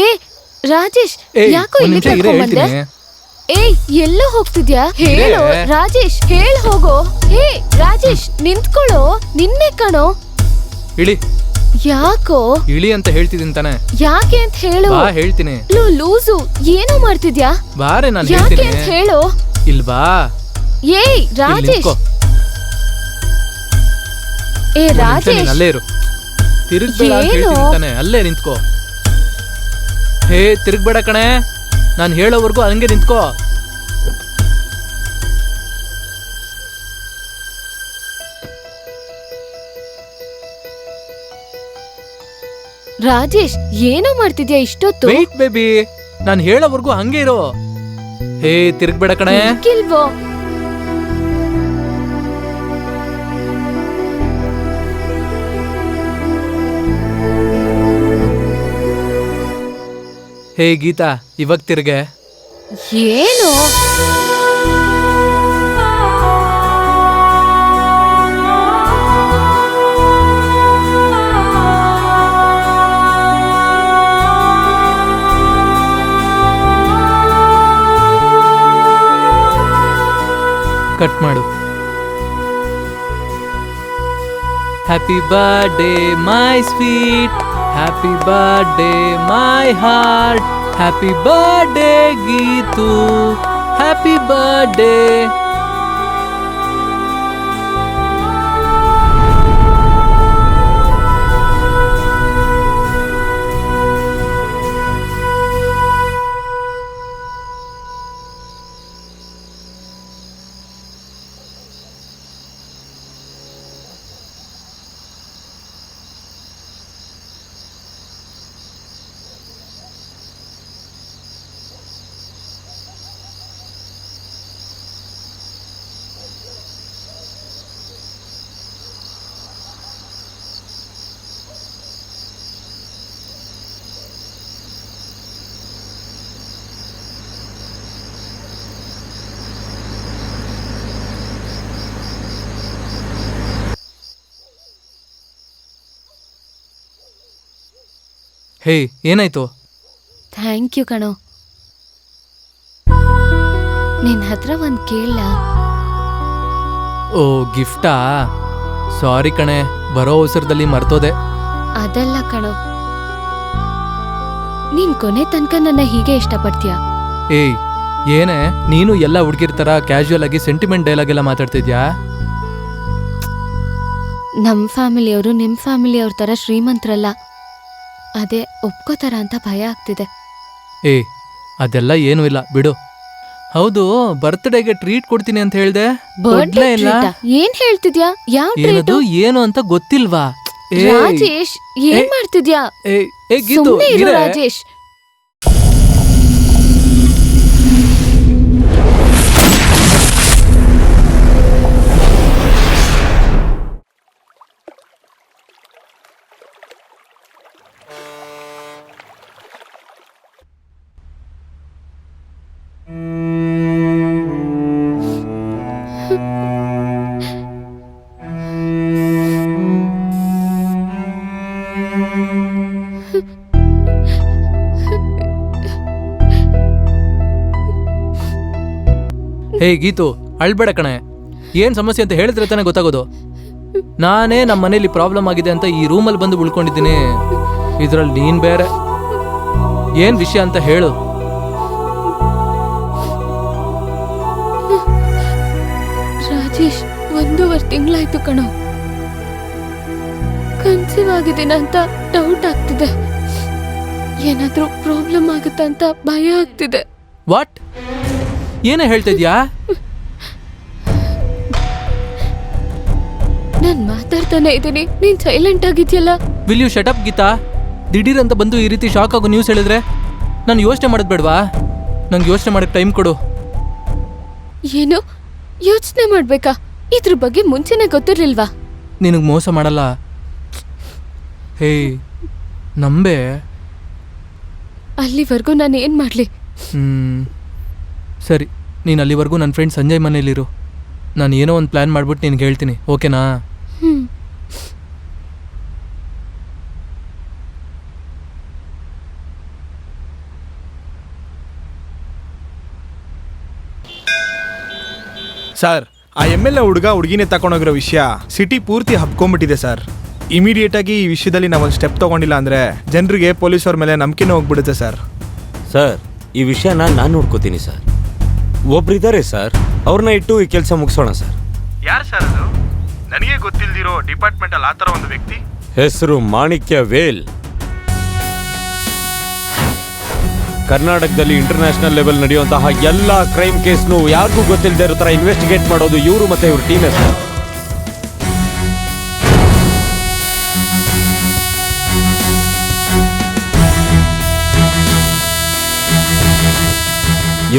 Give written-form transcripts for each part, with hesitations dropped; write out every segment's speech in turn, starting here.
ಏ ರಾಜೇಶ್, ಯಾಕೋ ಇಲ್ಲಿ ಕರ್ಕೊಂಡ್ಬಂದೆ? ಏಯ್, ಎಲ್ಲೋ ಹೋಗ್ತಿದ್ಯಾ? ಹೇಳು ರಾಜೇಶ್, ಹೇಳ್ ಹೋಗೋ. ಹೇ ರಾಜೇಶ್, ನಿಂತ್ಕೊಳ್ಳೋ. ನಿನ್ನೆ ಕಣೋ. ಇಳಿ. ಯಾಕೋ ಇಳಿ ಅಂತ ಹೇಳ್ತಿದ್ದೀನಿ ತಾನೆ. ಯಾಕೆ ಅಂತ ಹೇಳು. ಬಾ ಹೇಳ್ತೀನಿ. ಲೂಸು, ಏನೋ ಮಾಡ್ತಿದ್ಯಾ? ಬಾರೆ ನಾನು ಯಾಕೆ ಹೇಳ್ತೀನಿ. ಅಂತ ಹೇಳು. ಇಲ್ಲಿ ಬಾ. ಏಯ್ ರಾಜೇಶ್. ಏ ರಾಜೇಶ್, ಅಲ್ಲೇ ಇರು. ತಿರುಗ್ಬೇಡ ಅಂತ ಹೇಳ್ತೀನಿ ತಾನೆ. ಅಲ್ಲೇ ನಿಂತ್ಕೋ. ಹೇ ತಿರುಗ್ಬೇಡ ಕಣೆ. ನಾನು ಹೇಳೋವರೆಗೂ ಹಂಗೆ ನಿಂತ್ಕೋ. ರಾಜೇಶ್, ಏನೋ ಮಾಡ್ತಿದ್ಯಾ ಇಷ್ಟೊತ್ತು? ವೇಟ್ ಬೇಬಿ, ನಾನು ಹೇಳೋವರೆಗೂ ಹಂಗೆ ಇರೋ. ಹೇ ತಿರುಗ್ಬೇಡ ಕಣೆ. ಇಲ್ವೋ? ಹೇ ಗೀತಾ, ಇವಾಗ ತಿರ್ಗೆ. ಏನು? ಕಟ್ ಮಾಡು. Happy birthday my sweet, happy birthday my heart, happy birthday Geetu, happy birthday. Hey ಏನಾಯ್ತು? ಥ್ಯಾಂಕ್ ಯು ಕಣೋ. ನಿನ್ ಹತ್ರ ಒಂದ್ ಕೇಳ. ಓ ಗಿಫ್ಟಾ? ಸಾರಿ ಕಣೆ, ಬರೋ ಅವಸರದಲ್ಲಿ ಮರ್ತೋದೆ. ಅದಲ್ಲ ಕಣೋ, ನೀನ್ ಕೊನೆ ತನಕ ನನ್ನ ಹೀಗೆ ಇಷ್ಟಪಡ್ತೀಯ? ಏಯ್ ಏನೇ, ನೀನು ಎಲ್ಲ ಹುಡುಗಿರ್ತರ ಕ್ಯಾಶುಯಲ್ ಆಗಿ ಸೆಂಟಿಮೆಂಟ್ ಡೈಲಾಗ್ ಎಲ್ಲ ಮಾತಾಡ್ತಿದ್ಯಾ? ನಮ್ ಫ್ಯಾಮಿಲಿಯವರು ನಿಮ್ ಫ್ಯಾಮಿಲಿಯವ್ರ ತರ ಶ್ರೀಮಂತರಲ್ಲ, ಅದೇ ಒಪ್ಕೋತಾರ ಅಂತ ಭಯ ಆಗ್ತಿದೆ. ಏಯ್ ಅದೆಲ್ಲ ಏನೂ ಇಲ್ಲ ಬಿಡು. ಹೌದು, ಬರ್ತ್ಡೇಗೆ ಟ್ರೀಟ್ ಕೊಡ್ತೀನಿ ಅಂತ ಹೇಳ್ದೆ, ಕೊಡ್ಲೇ ಇಲ್ಲ. ಏನ್ ಹೇಳ್ತಿದ್ಯಾ? ಯಾವ ಏನದು ಏನು ಅಂತ ಗೊತ್ತಿಲ್ವಾ? ರಾಜೇಶ್, ಏನ್ ಮಾಡ್ತಿದ್ಯಾ? ಗೀತು, ಸುಮ್ನೆ ಇರು ರಾಜೇಶ್. ಹೇ ಗೀತು, ಅಳ್ಬೇಡ ಕಣೆ. ಏನ್ ಸಮಸ್ಯೆ ಅಂತ ಹೇಳಿದ್ರೆ ತಾನೇ ಗೊತ್ತಾಗೋದು. ನಾನೇ ನಮ್ಮ ಮನೇಲಿ ಪ್ರಾಬ್ಲಮ್ ಆಗಿದೆ ಅಂತ ಈ ರೂಮಲ್ಲಿ ಬಂದು ಉಳ್ಕೊಂಡಿದ್ದೀನಿ. ಇದ್ರಲ್ಲಿ ನೀನ್ ಬೇರೆ. ಏನ್ ವಿಷಯ ಅಂತ ಹೇಳು. ರಾಜೇಶ್, 1.5 ತಿಂಗಳಾಯ್ತು ಕಣೋ. ಕನ್ಸೀವ್ ಆಗಿದ್ದೀನ ಅಂತ ಡೌಟ್ ಆಗ್ತಿದೆ. ಏನಾದ್ರೂ ಪ್ರಾಬ್ಲಮ್ ಆಗುತ್ತ ಅಂತ ಭಯ ಆಗ್ತಿದೆ. ವಾಟ್? ಏನೇ ಹೇಳ್ತಿದ್ಯಾ? ನಾನ್ ಮಾತಾಡ್ತಾನೆ ಇದ್ದೀನಿ, ನೀನ್ ಸೈಲೆಂಟ್ ಆಗಿದ್ಯಲ್ಲ. Will you shut up Geeta? ದಿಢೀರ್ ಅಂತ ಬಂದು ಈ ರೀತಿ ಶಾಕ್ ಆಗೋ ನ್ಯೂಸ್ ಹೇಳಿದ್ರೆ ನಾನು ಯೋಚನೆ ಮಾಡೋದು ಬೇಡವಾ? ನಂಗೆ ಯೋಚನೆ ಮಾಡಕ್ಕೆ ಟೈಮ್ ಕೊಡು. ಏನು ಯೋಚನೆ ಮಾಡ್ಬೇಕಾ? ಇದ್ರ ಬಗ್ಗೆ ಮುಂಚೆನೆ ಗೊತ್ತಿರ್ಲಿಲ್ವಾ? ನಿನಗೆ ಮೋಸ ಮಾಡಲ್ಲ. ಹೇ ನಂಬೆ. ಅಲ್ಲಿವರೆಗೂ ನಾನು ಏನ್ ಮಾಡ್ಲಿ? ಸರಿ, ನೀನು ಅಲ್ಲಿವರೆಗೂ ನನ್ನ ಫ್ರೆಂಡ್ ಸಂಜಯ್ ಮನೇಲಿರು. ನಾನು ಏನೋ ಒಂದು ಪ್ಲ್ಯಾನ್ ಮಾಡ್ಬಿಟ್ಟು ನಿನ್ಗೆ ಹೇಳ್ತೀನಿ, ಓಕೆನಾ? ಸರ್, ಆ MLA ಹುಡುಗ ಹುಡುಗಿನೇ ತಗೊಂಡೋಗಿರೋ ವಿಷಯ ಸಿಟಿ ಪೂರ್ತಿ ಹಬ್ಕೊಂಡ್ಬಿಟ್ಟಿದೆ ಸರ್. ಇಮಿಡಿಯೇಟ್ ಆಗಿ ಈ ವಿಷಯದಲ್ಲಿ ನಾವೊಂದು ಸ್ಟೆಪ್ ತಗೊಂಡಿಲ್ಲ ಅಂದ್ರೆ ಜನರಿಗೆ ಪೊಲೀಸವ್ರ ಮೇಲೆ ನಂಬಿಕೆನೂ ಹೋಗ್ಬಿಡುತ್ತೆ ಸರ್. ಸರ್, ಈ ವಿಷಯನ ನಾನು ನೋಡ್ಕೋತೀನಿ ಸರ್. ಒಬ್ರಿದ್ದಾರೆ ಸರ್, ಅವ್ರನ್ನ ಇಟ್ಟು ಈ ಕೆಲಸ ಮುಗಿಸೋಣ ಸರ್. ಯಾರು ಸರ್ ಅದು? ನನಗೆ ಗೊತ್ತಿಲ್ದಿರೋ ಡಿಪಾರ್ಟ್ಮೆಂಟಲ್ಲಿ ಆ ಥರ ಒಂದು ವ್ಯಕ್ತಿ. ಹೆಸರು ಮಾಣಿಕ್ಯ ವೇಲ್. ಕರ್ನಾಟಕದಲ್ಲಿ ಇಂಟರ್ನ್ಯಾಷನಲ್ ಲೆವೆಲ್ ನಡೆಯುವಂತಹ ಎಲ್ಲ ಕ್ರೈಮ್ ಕೇಸ್ನು ಯಾರಿಗೂ ಗೊತ್ತಿಲ್ಲದೆ ಇರೋ ಥರ ಇನ್ವೆಸ್ಟಿಗೇಟ್ ಮಾಡೋದು ಇವರು ಮತ್ತೆ ಇವ್ರ ಟೀಮೇ ಸರ್.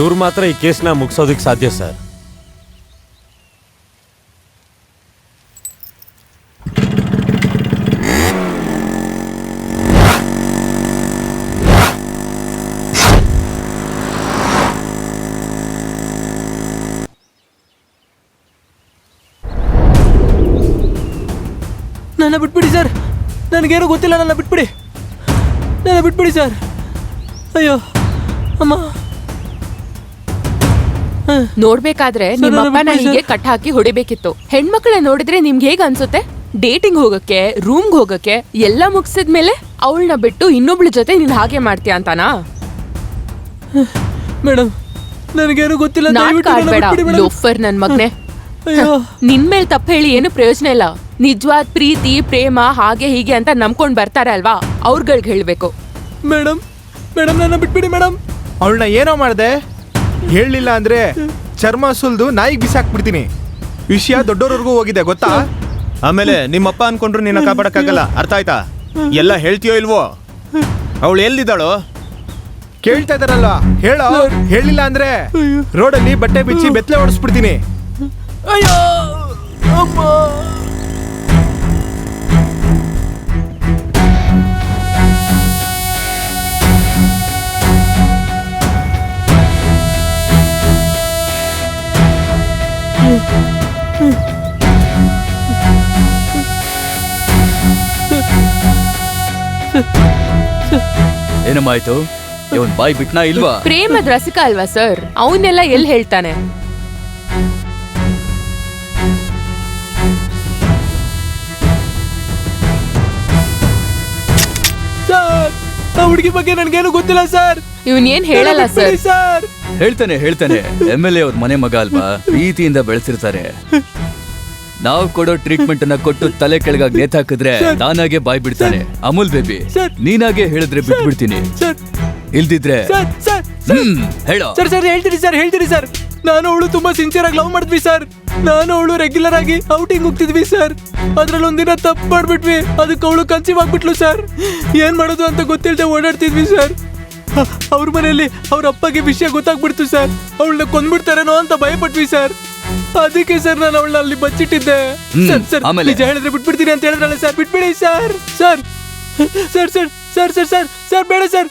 ಇವ್ರು ಮಾತ್ರ ಈ ಕೇಸ್ನ ಮುಗಿಸೋದಕ್ಕೆ ಸಾಧ್ಯ ಸರ್. ನನ್ನ ಬಿಟ್ಬಿಡಿ ಸರ್, ನನಗೇನು ಗೊತ್ತಿಲ್ಲ, ನನ್ನ ಬಿಟ್ಬಿಡಿ ಸರ್. ಅಯ್ಯೋ ಅಮ್ಮ. ನೋಡ್ಬೇಕಾದ್ರೆ ನಿಮ್ಮಪ್ಪನ ಹೀಗೆ ಕಟ್ ಹಾಕಿ ಹೊಡಿಬೇಕಿತ್ತು. ಹೆಣ್ಮಕ್ಳ ನೋಡಿದ್ರೆ ನಿಮ್ಗೆ ಹೇಗ್ ಅನ್ಸುತ್ತೆ? ಡೇಟಿಂಗ್ ಹೋಗಕ್ಕೆ, ರೂಮ್ಗೆ ಹೋಗಕ್ಕೆ ಎಲ್ಲ ಮುಗಿಸಿದ್ಮೇಲೆ ಅವಳನ್ನ ಬಿಟ್ಟು ಇನ್ನೊಬ್ಳ ಜೊತೆ ನೀನ್ ಹಾಗೆ ಮಾಡ್ತೀಯ ಅಂತಾನಾ? ಮೇಡಮ್, ನನಗೇನು ಗೊತ್ತಿಲ್ಲ. ನಾಟಕ ಆಡ್ಬೇಡ ಲೋಫರ್ ನನ್ ಮಗ್ನೆ. ನಿನ್ ಮೇಲ್ ತಪ್ಪು ಹೇಳಿ ಏನು ಪ್ರಯೋಜನ ಇಲ್ಲ. ನಿಜವಾದ ಪ್ರೀತಿ ಪ್ರೇಮ ಹಾಗೆ ಹೀಗೆ ಅಂತ ನಂಬ್ಕೊಂಡ್ ಬರ್ತಾರೆ ಅಲ್ವಾ, ಅವ್ರಗಳ್ಗೆ ಹೇಳ್ಬೇಕು. ಮೇಡಮ್, ನನ್ನ ಬಿಟ್ಬಿಡಿ ಮೇಡಮ್. ಅವಳನ್ನ ಏನೋ ಮಾಡಿದೆ, ಹೇಳಲಿಲ್ಲ ಅಂದ್ರೆ ಚರ್ಮ ಸುಲ್ದು ನಾಯಿಗೆ ಬಿಸಾಕ್ಬಿಡ್ತೀನಿ. ವಿಷಯ ದೊಡ್ಡೋರ್ವರೆಗೂ ಹೋಗಿದೆ ಗೊತ್ತಾ? ಆಮೇಲೆ ನಿಮ್ಮಪ್ಪ ಅನ್ಕೊಂಡ್ರು ನಿನ್ನ ಕಾಪಾಡಕ್ಕಾಗಲ್ಲ, ಅರ್ಥ ಆಯ್ತಾ? ಎಲ್ಲ ಹೇಳ್ತೀಯೋ ಇಲ್ವೋ? ಅವಳು ಎಲ್ಲಿದ್ದಾಳೋ? ಕೇಳ್ತಾ ಇದಾರಲ್ವಾ, ಹೇಳೋ. ಹೇಳಿಲ್ಲ ಅಂದ್ರೆ ರೋಡಲ್ಲಿ ಬಟ್ಟೆ ಬಿಚ್ಚಿ ಬೆತ್ತಲೆ ಓಡಿಸ್ಬಿಡ್ತೀನಿ. ಅಯ್ಯೋ ಅಮ್ಮ. ಏನಮ್ಮಾಯ್ತು? ಇವನ್ ಬಾಯ್ ಬಿಟ್ನಾ ಇಲ್ವಾ? ಪ್ರೇಮದ ರಸಿಕ ಅಲ್ವಾ ಸರ್, ಅವನ್ನೆಲ್ಲ ಎಲ್ಲಿ ಹೇಳ್ತಾನೆ? ಸರ್, ಆ ಹುಡುಗಿ ಬಗ್ಗೆ ನನ್ಗೇನು ಗೊತ್ತಿಲ್ಲ ಸರ್. ಇವನ್ ಏನ್ ಹೇಳಲ್ಲ ಸರ್. ಹೇಳ್ತಾನೆ. MLA ಅವ್ರ ಮನೆ ಮಗ ಅಲ್ವಾ, ಪ್ರೀತಿಯಿಂದ ಬೆಳೆಸಿರ್ತಾರೆ. ನಾವು ಕೊಡೋ ಟ್ರೀಟ್ಮೆಂಟ್ ಅನ್ನ ಕೊಟ್ಟು ತಲೆ ಕೆಳಗಾಗಿ ನೇತಾಕಿದ್ರೆ ತಾನಾಗೆ ಬಾಯ್ ಬಿಡ್ತಾನೆ. ಅಮೂಲ್ ಬೇಬಿ, ನೀನಾಗೆ ಹೇಳಿದ್ರೆ ಬಿಟ್ಬಿಡ್ತೀನಿ, ಇಲ್ದಿದ್ರೆ ಹೇಳೋ. ಸರ್ ಹೇಳ್ತೀನಿ ಸರ್. ನಾನು ಅವಳು ತುಂಬಾ ಸಿನ್ಸಿಯರ್ ಆಗಿ ಲವ್ ಮಾಡಿದ್ವಿ ಸರ್. ನಾನು ಅವಳು ರೆಗ್ಯುಲರ್ ಆಗಿ ಔಟಿಂಗ್ ಹೋಗ್ತಿದ್ವಿ ಸರ್. ಅದ್ರಲ್ಲಿ ಒಂದಿನ ತಪ್ಪು ಮಾಡ್ಬಿಟ್ವಿ, ಅದಕ್ಕೆ ಅವಳು ಕನ್ಸೀವ್ ಆಗ್ಬಿಟ್ಲು ಸರ್. ಏನ್ ಮಾಡೋದು ಅಂತ ಗೊತ್ತಿಲ್ಲದೆ ಓಡಾಡ್ತಿದ್ವಿ ಸರ್. ಅವ್ರ ಮನೆಯಲ್ಲಿ ಅವ್ರ ಅಪ್ಪಗೆ ವಿಷಯ ಗೊತ್ತಾಗ್ಬಿಡ್ತು ಸರ್. ಅವಳನ್ನ ಕೊಂದ್ಬಿಡ್ತಾರೇನೋ ಅಂತ ಭಯಪಟ್ವಿ ಸರ್. ಅದಕ್ಕೆ ಸರ್ ನಾನು ಅವಳನ್ನ ಅಲ್ಲಿ ಬಚ್ಚಿಟ್ಟಿದ್ದೆ. ಸರ್ ನಿಜ ಹೇಳಿದ್ರೆ ಬಿಟ್ಬಿಡ್ತೀನಿ ಅಂತ ಹೇಳಿದ್ರಲ್ಲ ಸರ್, ಬಿಟ್ಬಿಡಿ ಸರ್. ಸರ್ ಬೇಡ ಸರ್.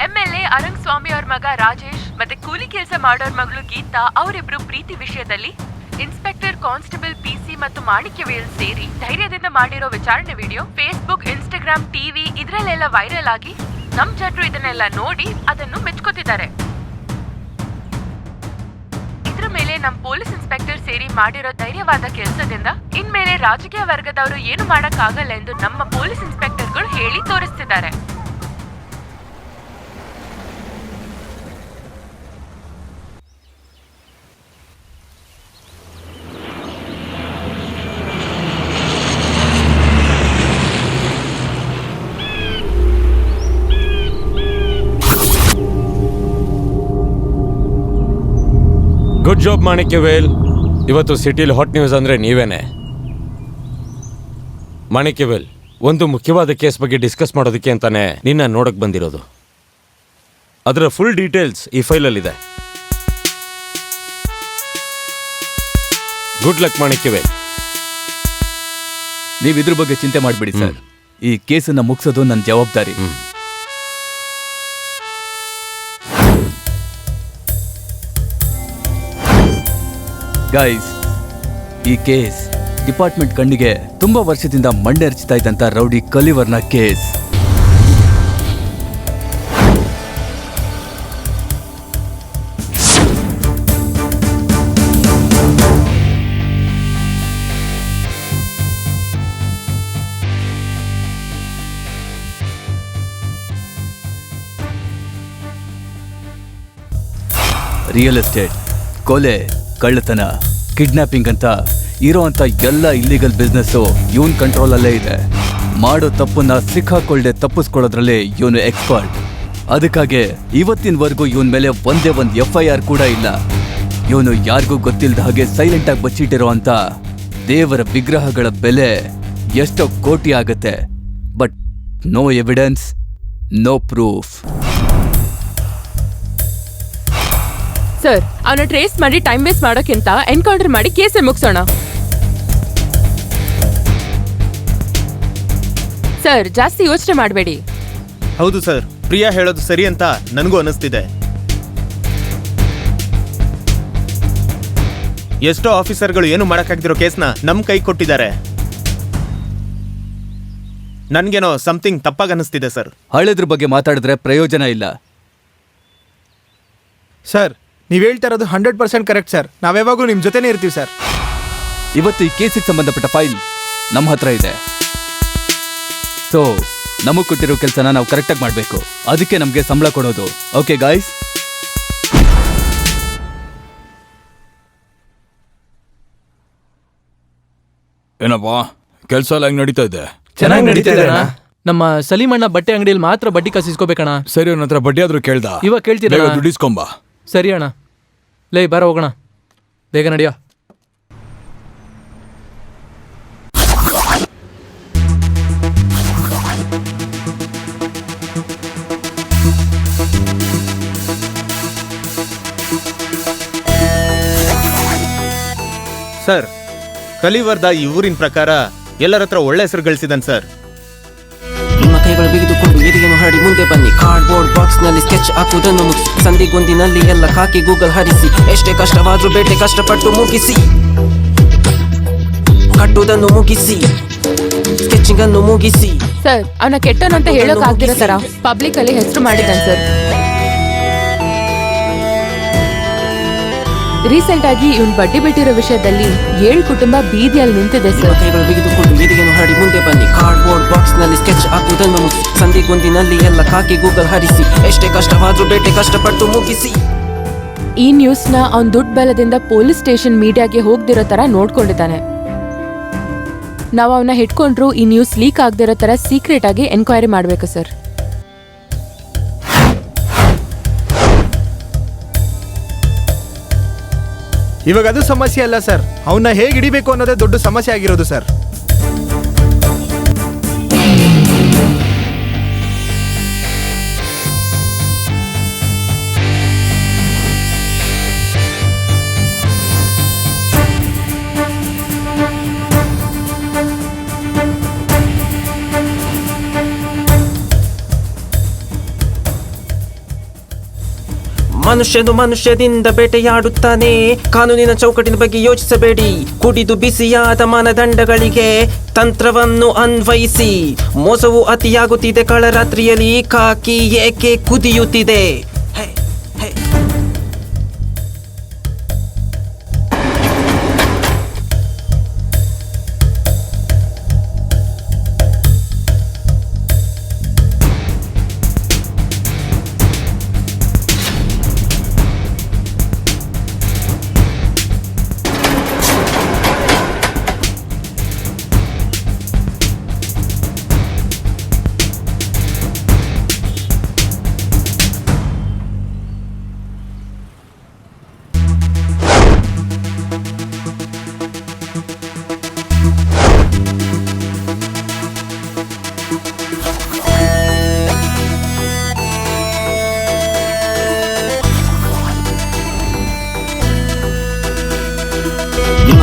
MLA ಅರಂಗ್ ಸ್ವಾಮಿ ಅವ್ರ ಮಗ ರಾಜೇಶ್ ಮತ್ತೆ ಕೂಲಿ ಕೆಲಸ ಮಾಡೋರ್ ಮಗಳು ಗೀತಾ ಅವರಿಬ್ರು ಪ್ರೀತಿ ವಿಷಯದಲ್ಲಿ ಇನ್ಸ್ಪೆಕ್ಟರ್ ಕಾನ್ಸ್ಟೇಬಲ್ PC ಮತ್ತು ಮಾಣಿಕ್ಯ ವೇಲ್ ಸೇರಿ ಧೈರ್ಯದಿಂದ ಮಾಡಿರೋ ವಿಚಾರಣೆ ವಿಡಿಯೋ ಫೇಸ್ಬುಕ್, ಇನ್ಸ್ಟಾಗ್ರಾಮ್, ಟಿವಿ ಇದ್ರಲ್ಲೆಲ್ಲ ವೈರಲ್ ಆಗಿ ನಮ್ ಜನರು ಇದನ್ನೆಲ್ಲ ನೋಡಿ ಅದನ್ನು ಮೆಚ್ಕೋತಿದ್ದಾರೆ. ಇದ್ರ ಮೇಲೆ ನಮ್ ಪೊಲೀಸ್ ಇನ್ಸ್ಪೆಕ್ಟರ್ ಸೇರಿ ಮಾಡಿರೋ ಧೈರ್ಯವಾದ ಕೆಲಸದಿಂದ ಇನ್ಮೇಲೆ ರಾಜಕೀಯ ವರ್ಗದವರು ಏನು ಮಾಡಕ್ಕಾಗಲ್ಲ ಎಂದು ನಮ್ಮ ಪೊಲೀಸ್ ಇನ್ಸ್ಪೆಕ್ಟರ್ಗಳು ಹೇಳಿ ತೋರಿಸ್ತಿದ್ದಾರೆ. ಗುಡ್ ಜಾಬ್ ಮಾಣಿಕ್ಯ ವೇಲ್. ಇವತ್ತು ಸಿಟಿಲಿ ಹಾಟ್ ನ್ಯೂಸ್ ಅಂದ್ರೆ ನೀವೇನೆ. ಮಾಣಿಕ್ಯ ವೇಲ್, ಒಂದು ಮುಖ್ಯವಾದ ಕೇಸ್ ಬಗ್ಗೆ ಡಿಸ್ಕಸ್ ಮಾಡೋದಕ್ಕೆ ಅಂತಾನೆ ನಿನ್ನ ನೋಡಕ್ ಬಂದಿರೋದು. ಅದರ ಫುಲ್ ಡೀಟೇಲ್ಸ್ ಈ ಫೈಲಲ್ಲಿದೆ. ಗುಡ್ ಲಕ್ ಮಾಣಿಕ್ಯ ವೇಲ್. ನೀವ್ ಇದ್ರ ಬಗ್ಗೆ ಚಿಂತೆ ಮಾಡ್ಬಿಡಿ ಸರ್. ಈ ಕೇಸನ್ನ ಮುಗಿಸೋದು ನನ್ನ ಜವಾಬ್ದಾರಿ. ಗೈಸ್, ಈ ಕೇಸ್ ಡಿಪಾರ್ಟ್ಮೆಂಟ್ ಕಣ್ಣಿಗೆ ತುಂಬಾ ವರ್ಷದಿಂದ ಮಂಡೆರ್ಚ್ತಾ ಇದ್ದಂತ ರೌಡಿ ಕಲಿವರ್ನ ಕೇಸ್. ರಿಯಲ್ ಎಸ್ಟೇಟ್, ಕೊಲೆ, ಕಳ್ಳತನ, ಕಿಡ್ನಾಪಿಂಗ್ ಅಂತ ಇರೋಂಥ ಎಲ್ಲ ಇಲ್ಲಿಗಲ್ ಬಿಸ್ನೆಸ್ಸು ಇವನ್ ಕಂಟ್ರೋಲಲ್ಲೇ ಇದೆ. ಮಾಡೋ ತಪ್ಪನ್ನ ಸಿಕ್ಕಾಕೊಳ್ಳದೆ ತಪ್ಪಿಸ್ಕೊಳ್ಳೋದ್ರಲ್ಲಿ ಇವನು ಎಕ್ಸ್ಪರ್ಟ್. ಅದಕ್ಕಾಗಿ ಇವತ್ತಿನವರೆಗೂ ಇವನ್ ಮೇಲೆ ಒಂದೇ ಒಂದು FIR ಕೂಡ ಇಲ್ಲ. ಇವನು ಯಾರಿಗೂ ಗೊತ್ತಿಲ್ಲದ ಹಾಗೆ ಸೈಲೆಂಟ್ ಆಗಿ ಬಚ್ಚಿಟ್ಟಿರೋ ಅಂತ ದೇವರ ವಿಗ್ರಹಗಳ ಬೆಲೆ ಎಷ್ಟೋ ಕೋಟಿ ಆಗತ್ತೆ. But no evidence, no proof. Sir, ಅವನ ಟ್ರೇಸ್ ಮಾಡಿ ಟೈಮ್ ವೇಸ್ಟ್ ಮಾಡೋಕ್ಕಿಂತ ಎನ್ಕೌಂಟರ್ ಮಾಡಿ ಕೇಸೇ ಮುಗಿಸೋಣ. ಸರ್, ಜಾಸ್ತಿ ಯೋಚನೆ ಮಾಡಬೇಡಿ. ಹೌದು ಸರ್, ಪ್ರಿಯಾ ಹೇಳೋದು ಸರಿ ಅಂತ ನನಗೂ ಅನಿಸ್ತಿದೆ. ಎಷ್ಟೋ ಆಫೀಸರ್ಗಳು ಏನು ಮಾಡಕ್ಕಾಗ್ದಿರೋ ಕೇಸ್ನ ನಮ್ ಕೈ ಕೊಟ್ಟಿದ್ದಾರೆ. ನನ್ಗೇನೋ ಸಮಥಿಂಗ್ ತಪ್ಪಾಗಿ ಅನಿಸ್ತಿದೆ ಸರ್. ಹಳೆದ್ರ ಬಗ್ಗೆ ಮಾತಾಡಿದ್ರೆ ಪ್ರಯೋಜನ ಇಲ್ಲ. ಸರ್, ನೀವು ಹೇಳ್ತಾ ಇರೋದು 100% ಕರೆಕ್ಟ್ ಸರ್. ನಾವ್ಯಾವಾಗೂ ನಿಮ್ಮ ಜೊತೆನೇ ಇರ್ತೀವಿ ಸರ್. ಇವತ್ತು ಈ ಕೇಸಿಗೆ ಸಂಬಂಧಪಟ್ಟ ಫೈಲ್ ನಮ್ಮ ಹತ್ರ ಇದೆ. ಸೊ ನಮಗ್ ಕೊಟ್ಟಿರೋ ಕೆಲಸನ ನಾವು ಕರೆಕ್ಟಾಗಿ ಮಾಡಬೇಕು. ಅದಕ್ಕೆ ನಮಗೆ ಸಂಬಳ ಕೊಡೋದು. Okay guys? ಏನಪ್ಪಾ ಕೆಲಸ ಎಲ್ಲ ಹೆಂಗ್ ನಡೀತಾ ಇದೆ? ಚೆನ್ನಾಗಿ ನಡೀತಾ ಇದೆ ಅಣ್ಣ. ನಮ್ಮ ಸಲೀಮಣ್ಣ ಬಟ್ಟೆ ಅಂಗಡಿಯಲ್ಲಿ ಮಾತ್ರ ಬಡ್ಡಿ ಕಾಸಿಸ್ಕೋಬೇಕಣ್ಣ. ಸರಿ, ಅವನ ಹತ್ರ ಬಡ್ಡಿ ಆದ್ರೂ ಕೇಳ್ದ? ಇವಾಗ ಕೇಳ್ತೀರಾ? ಬೇಗ ದುಡ್ಡಿಸ್ಕೊಂಬ. ಸರಿ ಅಣ್ಣ. ಲೇ ಬಾರ ಹೋಗೋಣ, ಬೇಗ ನಡಿಯೋ. ಸರ್, ಕಲಿವರ್ದ ಈ ಊರಿನ ಪ್ರಕಾರ ಎಲ್ಲರ ಹತ್ರ ಒಳ್ಳೆ ಹೆಸರು ಗಳಿಸಿದನ್ ಸರ್. ನಿಮ್ಮ ಕೈಗಳು ಬಿಗಿದುಕೊಂಡು ಎದೆಯನ್ನು ಹರಡಿ ಮುಂದೆ ಬನ್ನಿ. ಕಾರ್ಡ್ಬೋರ್ಡ್ ಬಾಕ್ಸ್ ನಲ್ಲಿ ಸ್ಕೆಚ್ ಹಾಕುವುದನ್ನು ಮುಗಿಸಿ, ಸಂದಿಗೊಂದಿನಲ್ಲಿ ಎಲ್ಲ ಹಾಕಿ ಗೂಗಲ್ ಹರಿಸಿ, ಎಷ್ಟೇ ಕಷ್ಟವಾದ್ರೂ ಬೇಟೆ ಕಷ್ಟಪಟ್ಟು ಮುಗಿಸಿ, ಕಟ್ಟುವುದನ್ನು ಮುಗಿಸಿ, ಸ್ಕೆಚಿಂಗ್ ಅನ್ನು ಮುಗಿಸಿ. ಸರ್, ಅವನ ಕೆಟ್ಟನು ಅಂತ ಹೇಳೋಕ್ ಆಗ್ದಿರೋ ತರ ಪಬ್ಲಿಕ್ ಅಲ್ಲಿ ಹೆಸರು ಮಾಡಿದ್ದಾನೆ ಸರ್. ರೀಸೆಂಟ್ ಆಗಿ ಇವನ್ ಬಡ್ಡಿ ಬಿಟ್ಟಿರೋ ವಿಷಯದಲ್ಲಿ 7 ಕುಟುಂಬ ಬೀದಿಯಲ್ಲಿ ನಿಂತಿದೆ ಸರ್. ಕೈಗಳು ಬಿಗಿದುಕೊಂಡು ಎದೆಯನ್ನು ಹರಡಿ ಮುಂದೆ ಬನ್ನಿ. ಕಾರ್ಡ್ಬೋರ್ಡ್ ಬಾಕ್ಸ್ ನಲ್ಲಿ ಸ್ಕೆಚ್ ಹಾಕುವುದನ್ನು ಮುಗಿಸಿ, ಸಂದಿಗೊಂದಿನಲ್ಲಿ ಎಲ್ಲ ಹಾಕಿ ಗೂಗಲ್ ಹರಿಸಿ, ಎಷ್ಟೇ ಕಷ್ಟವಾದ್ರೂ ಬೇಟೆ ಕಷ್ಟಪಟ್ಟು ಮುಗಿಸಿ. ಈ ನ್ಯೂಸ್ ನ ಅವ್ನ್ ದುಡ್ಡು ಬಲದಿಂದ ಪೊಲೀಸ್ ಸ್ಟೇಷನ್ ಮೀಡಿಯಾಗೆ ಹೋಗ್ದಿರೋ ತರ ನೋಡ್ಕೊಂಡಿದ್ದಾನೆ. ನಾವು ಅವನ್ನ ಹಿಡ್ಕೊಂಡ್ರು ಈ ನ್ಯೂಸ್ ಲೀಕ್ ಆಗದಿರೋ ತರ ಸೀಕ್ರೆಟ್ ಆಗಿ ಎನ್ಕ್ವೈರಿ ಮಾಡ್ಬೇಕು ಸರ್. ಇವಾಗ ಅದು ಸಮಸ್ಯೆ ಅಲ್ಲ ಸರ್. ಅವನ್ನ ಹೇಗೆ ಹಿಡಿಬೇಕು ಅನ್ನೋದೇ ದೊಡ್ಡ ಸಮಸ್ಯೆ ಆಗಿರೋದು ಸರ್. ಮನುಷ್ಯನು ಮನುಷ್ಯದಿಂದ ಬೇಟೆಯಾಡುತ್ತಾನೆ. ಕಾನೂನಿನ ಚೌಕಟ್ಟಿನ ಬಗ್ಗೆ ಯೋಚಿಸಬೇಡಿ. ಕುಡಿದು ಬಿಸಿಯಾದ ಮಾನದಂಡಗಳಿಗೆ ತಂತ್ರವನ್ನು ಅನ್ವಯಿಸಿ. ಮೋಸವು ಅತಿಯಾಗುತ್ತಿದೆ. ಕಳರಾತ್ರಿಯಲ್ಲಿ ಕಾಕಿ ಏಕೆ ಕುದಿಯುತ್ತಿದೆ?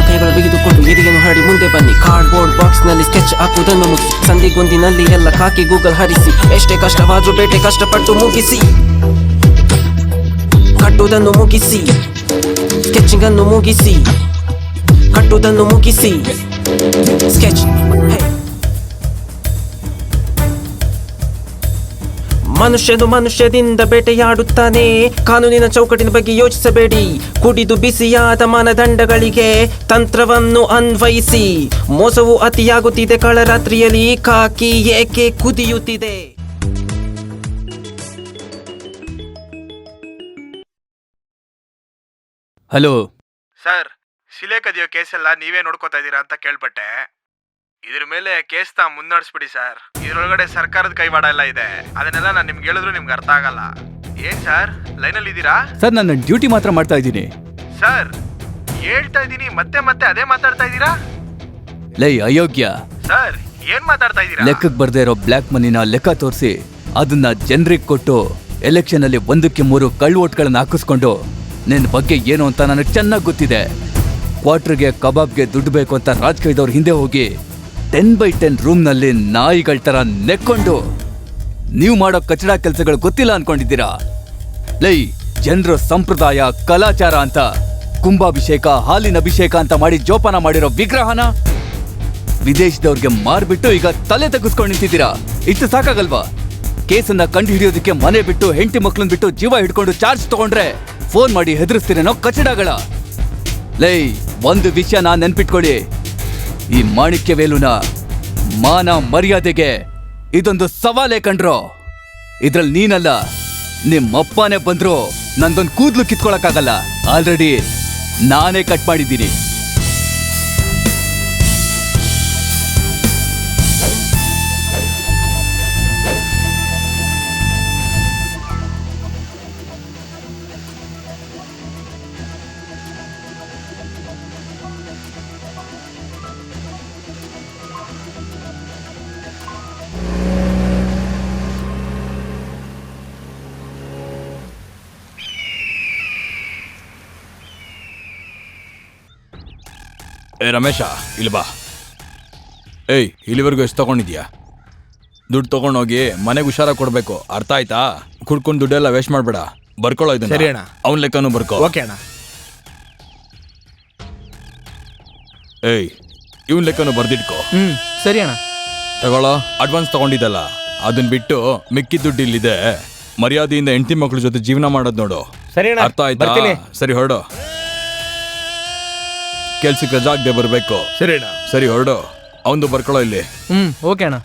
ಕೈಗಳು ಬಿಗಿದುಕೊಂಡು ಎದೆಯನ್ನು ಹರಡಿ ಮುಂದೆ ಬನ್ನಿ. ಕಾರ್ಡ್ಬೋರ್ಡ್ ಬಾಕ್ಸ್ ನಲ್ಲಿ ಸ್ಕೆಚ್ ಹಾಕುವುದನ್ನು ಮುಗಿಸಿ, ಸಂದಿಗೊಂದಿನಲ್ಲಿ ಎಲ್ಲ ಹಾಕಿ ಗೂಗಲ್ ಹರಿಸಿ, ಎಷ್ಟೇ ಕಷ್ಟವಾದ್ರೂ ಬೇಟೆ ಕಷ್ಟಪಟ್ಟು ಮುಗಿಸಿ, ಕಟ್ಟುವುದನ್ನು ಮುಗಿಸಿ, ಸ್ಕೆಚಿಂಗ್ ಅನ್ನು ಮುಗಿಸಿ, ಕಟ್ಟುವುದನ್ನು ಮುಗಿಸಿ, ಸ್ಕೆಚ್. ಮನುಷ್ಯನು ಮನುಷ್ಯದಿಂದ ಬೇಟೆಯಾಡುತ್ತಾನೆ. ಕಾನೂನಿನ ಚೌಕಟ್ಟಿನ ಬಗ್ಗೆ ಯೋಚಿಸಬೇಡಿ. ಕುಡಿದು ಬಿಸಿಯಾದ ಮಾನದಂಡಗಳಿಗೆ ತಂತ್ರವನ್ನು ಅನ್ವಯಿಸಿ. ಮೋಸವು ಅತಿಯಾಗುತ್ತಿದೆ. ಕಳರಾತ್ರಿಯಲ್ಲಿ ಕಾಕಿ ಏಕೆ ಕುದಿಯುತ್ತಿದೆ? ಹಲೋ. ಸರ್, ಶಿಲೆ ಕದಿಯೋ ಕೇಸೆಲ್ಲ ನೀವೇ ನೋಡ್ಕೋತಾ ಇದ್ದೀರಾ ಅಂತ ಕೇಳ್ಪಟ್ಟೆ. ಇದ್ರ ಮೇಲೆ ಕೇಸ್ನ ಮುನ್ನಡೆಸ್ಬಿಡಿ ಸರ್. ಇದ್ರೊಳಗಡೆ ಸರ್ಕಾರದ ಕೈವಾಡ ಎಲ್ಲ ಇದೆ. ಅದನ್ನೆಲ್ಲ ನಾನು ನಿಮ್ಗೆ ಹೇಳಿದ್ರು ನಿಮ್ಗೆ ಅರ್ಥ ಆಗಲ್ಲ. ಏನ್ ಸರ್, ಲೈನಲ್ಲಿ ಇದ್ದೀರಾ? ಸರ್, ನನ್ನ ಡ್ಯೂಟಿ ಮಾತ್ರ ಮಾಡ್ತಾ ಇದ್ದೀನಿ. ಸರ್, ಹೇಳ್ತಾ ಇದ್ದೀನಿ, ಮತ್ತೆ ಮತ್ತೆ ಅದೇ ಮಾತಾಡ್ತಾ ಇದ್ದೀರಾ? ಲೈ ಅಯೋಗ್ಯ, ಸರ್ ಏನ್ ಮಾತಾಡ್ತಾ ಇದ್ದೀರಾ? ಲೆಕ್ಕಕ್ಕೆ ಬರ್ದೇ ಇರೋ ಬ್ಲ್ಯಾಕ್ ಮನಿನ ಲೆಕ್ಕ ತೋರಿಸಿ ಅದನ್ನ ಜನರಿಗೆ ಕೊಟ್ಟು ಎಲೆಕ್ಷನ್ ಅಲ್ಲಿ 1ಕ್ಕೆ 3 ಕಳ್ಳು ಓಟ್ಗಳನ್ನ ಹಾಕಿಸ್ಕೊಂಡು ನಿನ್ನ ಬಗ್ಗೆ ಏನು ಅಂತ ನನಗೆ ಚೆನ್ನಾಗಿ ಗೊತ್ತಿದೆ. ಕ್ವಾರ್ಟರ್ಗೆ ಕಬಾಬ್ಗೆ ದುಡ್ಡು ಬೇಕು ಅಂತ ರಾಜಕೀಯದವ್ರ ಹಿಂದೆ ಹೋಗಿ 10x10 ರೂಮ್ನಲ್ಲಿ ನಾಯಿಗಳ ತರ ನೆಕ್ಕೊಂಡು ನೀವು ಮಾಡೋ ಕಚಡ ಕೆಲಸಗಳು ಗೊತ್ತಿಲ್ಲ ಅನ್ಕೊಂಡಿದ್ದೀರಾ? ಲೈ, ಜನರ ಸಂಪ್ರದಾಯ ಕಲಾಚಾರ ಅಂತ ಕುಂಭಾಭಿಷೇಕ, ಹಾಲಿನ ಅಭಿಷೇಕ ಅಂತ ಮಾಡಿ ಜೋಪಾನ ಮಾಡಿರೋ ವಿಗ್ರಹನ ವಿದೇಶದವ್ರಿಗೆ ಮಾರ್ಬಿಟ್ಟು ಈಗ ತಲೆ ತೆಗೆಸ್ಕೊಂಡು ನಿಂತಿದ್ದೀರಾ. ಇಷ್ಟು ಸಾಕಾಗಲ್ವಾ? ಕೇಸನ್ನ ಕಂಡು ಹಿಡಿಯೋದಕ್ಕೆ ಮನೆ ಬಿಟ್ಟು ಹೆಂಡತಿ ಮಕ್ಳನ್ನ ಬಿಟ್ಟು ಜೀವ ಹಿಡ್ಕೊಂಡು ಚಾರ್ಜ್ ತಗೊಂಡ್ರೆ ಫೋನ್ ಮಾಡಿ ಹೆದರಿಸ್ತೀರೇನೋ ಕಚಡಗಳ. ಲೈ, ಒಂದು ವಿಷಯ ನಾನ್ ನೆನ್ಪಿಟ್ಕೊಳ್ಳಿ, ಈ ಮಾಣಿಕ್ಯವೇಲುನ ಮಾನ ಮರ್ಯಾದೆಗೆ ಇದೊಂದು ಸವಾಲೇ ಕಂಡ್ರೋ. ಇದ್ರಲ್ಲಿ ನೀನಲ್ಲ, ನಿಮ್ಮಪ್ಪನೇ ಬಂದ್ರು ನಂದೊಂದು ಕೂದ್ಲು ಕಿತ್ಕೊಳಕ್ಕಾಗಲ್ಲ. ಆಲ್ರೆಡಿ ನಾನೇ ಕಟ್ ಮಾಡಿದ್ದೀನಿ. ಏ ರಮೇಶ, ಇಲ್ಲಿ ಬಾ. ಏಯ್, ಇಲ್ಲಿವರೆಗೂ ಎಷ್ಟು ತಗೊಂಡಿದ್ಯಾ? ದುಡ್ಡು ತಗೊಂಡೋಗಿ ಮನೆಗೆ ಹುಷಾರಾಗಿ ಕೊಡ್ಬೇಕು, ಅರ್ಥ ಆಯ್ತಾ? ಕುಡ್ಕೊಂಡು ದುಡ್ಡೆಲ್ಲ ವೇಸ್ಟ್ ಮಾಡ್ಬೇಡ. ಬರ್ಕೊಳ್ಳೋ ಇದನ್ನ. ಸರಿ ಅಣ್ಣ. ಅವನ ಲೆಕ್ಕನೂ ಬರ್ಕೋ. ಓಕೆ ಅಣ್ಣ. ಏಯ್, ಇವನ್ ಲೆಕ್ಕನೂ ಬರ್ದಿಟ್ಕೋ. ಸರಿ ಅಣ್ಣ. ತಗೊಳ್ಳೋ, ಅಡ್ವಾನ್ಸ್ ತಗೊಂಡಿದ್ದಲ್ಲ ಅದನ್ನ ಬಿಟ್ಟು ಮಿಕ್ಕಿ ದುಡ್ಡು ಇಲ್ಲಿದೆ. ಮರ್ಯಾದೆಯಿಂದ ಹೆಂಡತಿ ಮಕ್ಳ ಜೊತೆ ಜೀವನ ಮಾಡೋದು ನೋಡು. ಸರಿ ಅಣ್ಣ, ಅರ್ಥ ಆಯ್ತಾ? ಬರ್ತೀನಿ. ಸರಿ ಹೊರಡು. ಕೆಲ್ಸಕ್ಕೆ ರಜಾ ಆಗದೆ ಬರ್ಬೇಕು. ಸರಿ ಅಣ್ಣ. ಸರಿ ಹೊರಡು. ಅವಂದು ಬರ್ಕೊಳ್ಳೋ ಇಲ್ಲಿ. ಓಕೆ ಅಣ್ಣ.